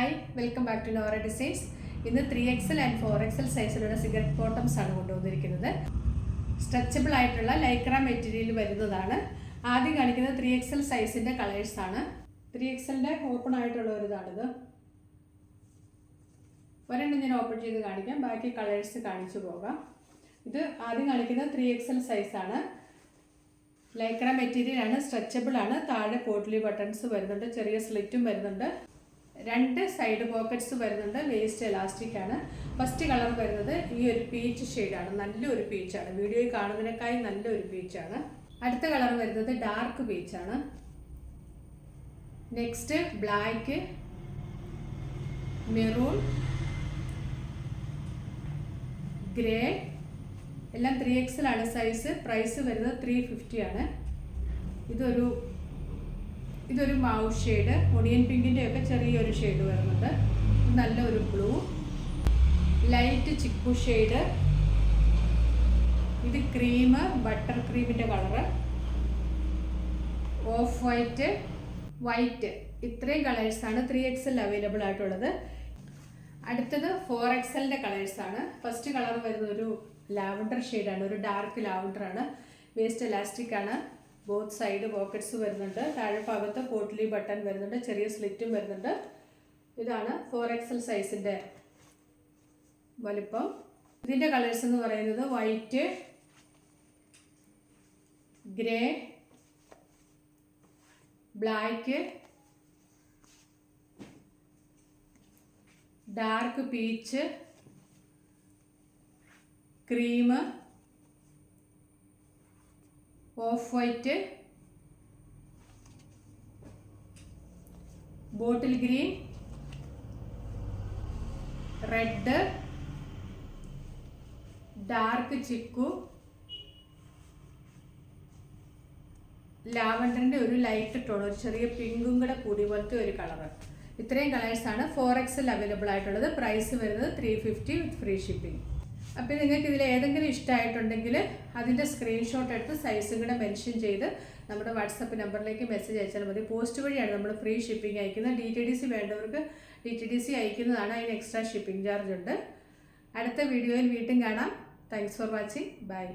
Hi welcome back to Nora designs. ഇന്ന് 3XL and 4XL സൈസിലുള്ള cigarette bottoms ആണ് കൊണ്ടുവന്നിരിക്കുന്നത്. സ്ട്രെച്ചബിൾ ആയിട്ടുള്ള ലൈക്ര മെറ്റീരിയൽ വരുന്നതാണ്. ആദ്യം കാണിക്കുന്നത് 3XL സൈസിൻ്റെ കളേഴ്സാണ്. 3XLൻ്റെ ഓപ്പൺ ആയിട്ടുള്ള ഒരു ഇതാണിത്. ഒരെണ്ണം ഞാൻ ഓപ്പൺ ചെയ്ത് കാണിക്കാം, ബാക്കി കളേഴ്സ് കാണിച്ചു പോകാം. ഇത് ആദ്യം കാണിക്കുന്നത് 3XL സൈസാണ്. ലൈക്ര മെറ്റീരിയൽ ആണ്, സ്ട്രെച്ചബിൾ ആണ്. താഴെ പോട്ട്ലി ബട്ടൺസ് വരുന്നുണ്ട്, ചെറിയ സ്ലിറ്റും വരുന്നുണ്ട്, 2 സൈഡ് പോക്കറ്റ്സ് വരുന്നുണ്ട്, വേസ്റ്റ് എലാസ്റ്റിക് ആണ്. ഫസ്റ്റ് കളർ വരുന്നത് ഈ ഒരു പീച്ച് ഷെയ്ഡാണ്, നല്ലൊരു പീച്ചാണ്, വീഡിയോയിൽ കാണുന്നതിനേക്കായി നല്ലൊരു പീച്ചാണ്. അടുത്ത കളർ വരുന്നത് ഡാർക്ക് പീച്ചാണ്. നെക്സ്റ്റ് ബ്ലാക്ക്, മെറൂൺ, ഗ്രേ, എല്ലാം 3XL ആണ് സൈസ്. പ്രൈസ് വരുന്നത് 350 ആണ്. ഇതൊരു മാവ് ഷെയ്ഡ്, ഒണിയൻ പിങ്കിൻ്റെ ഒക്കെ ചെറിയൊരു ഷെയ്ഡ് വരുന്നുണ്ട്. നല്ലൊരു ബ്ലൂ, ലൈറ്റ് ചിക്കു ഷെയ്ഡ്, ഇത് ക്രീം, ബട്ടർ ക്രീമിൻ്റെ കളറ്, ഓഫ് വൈറ്റ്, വൈറ്റ്. ഇത്രയും കളേഴ്സാണ് 3XL അവൈലബിൾ ആയിട്ടുള്ളത്. അടുത്തത് 4XLൻ്റെ കളേഴ്സാണ്. ഫസ്റ്റ് കളർ വരുന്നത് ഒരു ലാവൻഡർ ഷെയ്ഡാണ്, ഒരു ഡാർക്ക് ലാവൻഡറാണ്. വേസ്റ്റ് എലാസ്റ്റിക് ആണ്. ബോത്ത് സൈഡ് പോക്കറ്റ്സ് വരുന്നുണ്ട്. താഴെ ഭാഗത്ത് പോട്ട്ലി ബട്ടൺ വരുന്നുണ്ട്, ചെറിയ സ്ലിറ്റും വരുന്നുണ്ട്. ഇതാണ് 4XL സൈസിൻ്റെ വലിപ്പം. ഇതിൻ്റെ കളേഴ്സ് എന്ന് പറയുന്നത് white, grey, black, dark peach, cream, off white, bottle green, red, dark chikoo, ലാവൻഡറിൻ്റെ ഒരു ലൈറ്റ് ടോൺ, ഒരു ചെറിയ പിങ്കും കൂടെ കൂടി പോലത്തെ ഒരു കളറ്. ഇത്രയും കളേഴ്സാണ് 4XL അവൈലബിൾ ആയിട്ടുള്ളത്. പ്രൈസ് വരുന്നത് 350 വിത്ത് ഫ്രീ ഷിപ്പിംഗ്. അപ്പോൾ നിങ്ങൾക്ക് ഇതിൽ ഏതെങ്കിലും ഇഷ്ടമായിട്ടുണ്ടെങ്കിൽ അതിൻ്റെ സ്ക്രീൻഷോട്ട് എടുത്ത് സൈസും കൂടെ മെൻഷൻ ചെയ്ത് നമ്മുടെ വാട്സപ്പ് നമ്പറിലേക്ക് മെസ്സേജ് അയച്ചാൽ മതി. പോസ്റ്റ് വഴിയാണ് നമ്മൾ ഫ്രീ ഷിപ്പിംഗ് അയക്കുന്നത്. DTDC വേണ്ടവർക്ക് DTDC അയക്കുന്നതാണ്, അതിന് എക്സ്ട്രാ ഷിപ്പിംഗ് ചാർജ് ഉണ്ട്. അടുത്ത വീഡിയോയിൽ വീണ്ടും കാണാം. Thanks for watching. ബൈ.